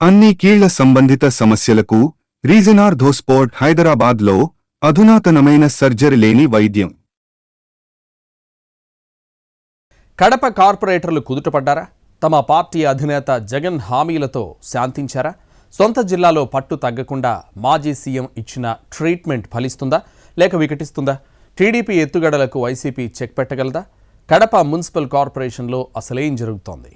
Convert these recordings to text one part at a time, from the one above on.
అన్ని కీళ్ల సంబంధిత సమస్యలకు రీజన్ ఆర్థోస్పోర్ట్ హైదరాబాద్లో అధునాతనమైన సర్జరీ లేని వైద్యం. కడప కార్పొరేటర్లు కుదుటపడ్డారా? తమ పార్టీ అధినేత జగన్ హామీలతో శాంతించారా? సొంత జిల్లాలో పట్టు తగ్గకుండా మాజీ సీఎం ఇచ్చిన ట్రీట్మెంట్ ఫలిస్తుందా లేక వికటిస్తుందా? టీడీపీ ఎత్తుగడలకు వైసీపీ చెక్ పెట్టగలదా? కడప మున్సిపల్ కార్పొరేషన్లో అసలేం జరుగుతోంది?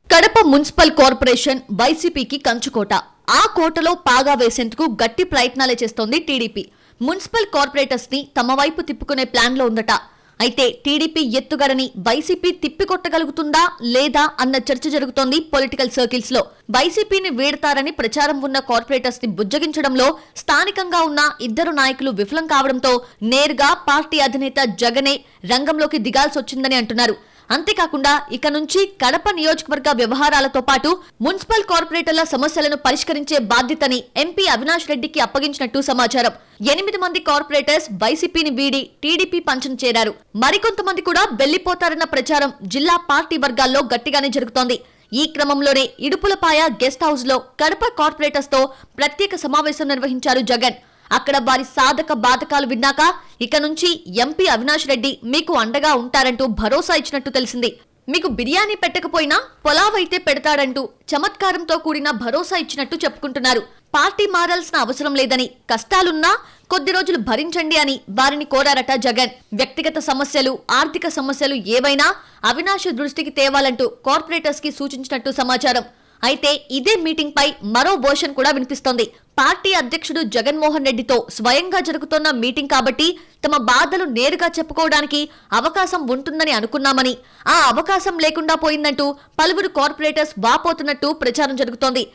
కడప మున్సిపల్ కార్పొరేషన్ వైసీపీకి కంచుకోట. ఆ కోటలో పాగా వేసేందుకు గట్టి ప్రయత్నాలే చేస్తోంది టీడీపీ. మున్సిపల్ కార్పొరేటర్స్ ని తమ వైపు తిప్పుకునే ప్లాన్ లో ఉందట. అయితే టీడీపీ ఎత్తుగడని వైసీపీ తిప్పికొట్టగలుగుతుందా లేదా అన్న చర్చ జరుగుతోంది పొలిటికల్ సర్కిల్స్ లో. వైసీపీని వీడతారని ప్రచారం ఉన్న కార్పొరేటర్స్ ని బుజ్జగించడంలో స్థానికంగా ఉన్న ఇద్దరు నాయకులు విఫలం కావడంతో నేరుగా పార్టీ అధినేత జగనే రంగంలోకి దిగాల్సొచ్చిందని అంటున్నారు. అంతేకాకుండా ఇక నుంచి కడప నియోజకవర్గ వ్యవహారాలతో పాటు మున్సిపల్ కార్పొరేటర్ల సమస్యలను పరిష్కరించే బాధ్యతని ఎంపీ అవినాష్ రెడ్డికి అప్పగించినట్టు సమాచారం. 8 మంది కార్పొరేటర్స్ వైసీపీని వీడి టీడీపీ పంచన చేరారు. మరికొంతమంది కూడా వెళ్లిపోతారన్న ప్రచారం జిల్లా పార్టీ వర్గాల్లో గట్టిగానే జరుగుతోంది. ఈ క్రమంలోనే ఇడుపులపాయ గెస్ట్ హౌస్ లో కడప కార్పొరేటర్స్ తో ప్రత్యేక సమావేశం నిర్వహించారు జగన్. అక్కడ వారి సాధక బాధకాలు విన్నాక ఇక నుంచి ఎంపీ అవినాష్ రెడ్డి మీకు అండగా ఉంటారంటూ భరోసా ఇచ్చినట్టు తెలిసింది. మీకు బిర్యానీ పెట్టకపోయినా పొలావ్ అయితే పెడతాడంటూ చమత్కారంతో కూడిన భరోసా ఇచ్చినట్టు చెప్పుకుంటున్నారు. పార్టీ మారాల్సిన అవసరం లేదని, కష్టాలున్నా కొద్ది రోజులు భరించండి అని వారిని కోరారట జగన్. వ్యక్తిగత సమస్యలు, ఆర్థిక సమస్యలు ఏవైనా అవినాష్ దృష్టికి తేవాలంటూ కార్పొరేటర్స్ కి సూచించినట్టు సమాచారం. అయితే ఇదే మీటింగ్ పై మరో వర్షన్ కూడా వినిపిస్తోంది. పార్టీ అధ్యక్షుడు జగన్మోహన్ రెడ్డితో స్వయంగా జరుగుతున్న మీటింగ్ కాబట్టి తమ బాధలు నేరుగా చెప్పుకోవడానికి అవకాశం ఉంటుందని అనుకున్నామని, ఆ అవకాశం లేకుండా పోయిందంటూ పలువురు కార్పొరేటర్స్ వాపోతున్నట్టు ప్రచారం జరుగుతోంది.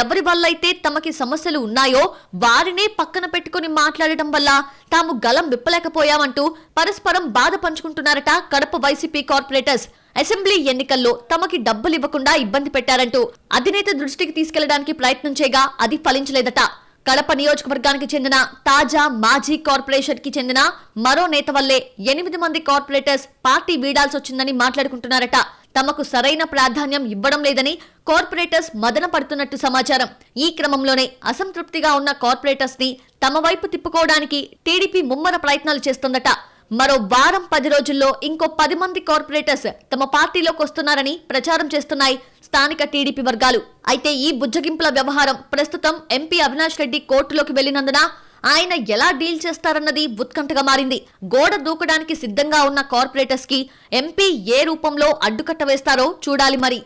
ఎవరి వల్లైతే తమకి సమస్యలు ఉన్నాయో వారినే పక్కన పెట్టుకుని మాట్లాడటం వల్ల తాము గలం విప్పలేకపోయామంటూ పరస్పరం బాధ పంచుకుంటున్నారట కడప వైసీపీ కార్పొరేటర్స్. అసెంబ్లీ ఎన్నికల్లో తమకి డబ్బులు ఇవ్వకుండా ఇబ్బంది పెట్టారంటూ అధినేత దృష్టికి తీసుకెళ్లడానికి ప్రయత్నం చేయగా అది ఫలించలేదట. కడప నియోజకవర్గానికి చెందిన తాజా మాజీ కార్పొరేషన్ కి చెందిన మరో నేత వల్లే 8 మంది కార్పొరేటర్స్ పార్టీ వీడాల్సొచ్చిందని మాట్లాడుకుంటున్నారట. తమకు సరైన ప్రాధాన్యం ఇవ్వడం లేదని కార్పొరేటర్స్ మదన పడుతున్నట్టు సమాచారం. ఈ క్రమంలోనే అసంతృప్తిగా ఉన్న కార్పొరేటర్స్ ని తమ వైపు తిప్పుకోవడానికి టీడీపీ ముమ్మర ప్రయత్నాలు చేస్తోందట. మరో వారం 10 రోజుల్లో ఇంకో 10 మంది కార్పొరేటర్స్ తమ పార్టీలోకి వస్తున్నారని ప్రచారం చేస్తున్నాయి స్థానిక టీడీపీ వర్గాలు. అయితే ఈ బుజ్జగింపుల వ్యవహారం ప్రస్తుతం ఎంపీ అవినాష్ రెడ్డి కోర్టులోకి వెళ్లినందున ఆయన ఎలా డీల్ చేస్తారన్నది ఉత్కంఠగా మారింది. గోడ దూకడానికి సిద్ధంగా ఉన్న కార్పొరేటర్స్ కి ఎంపీ ఏ రూపంలో అడ్డుకట్ట వేస్తారో చూడాలి మరి.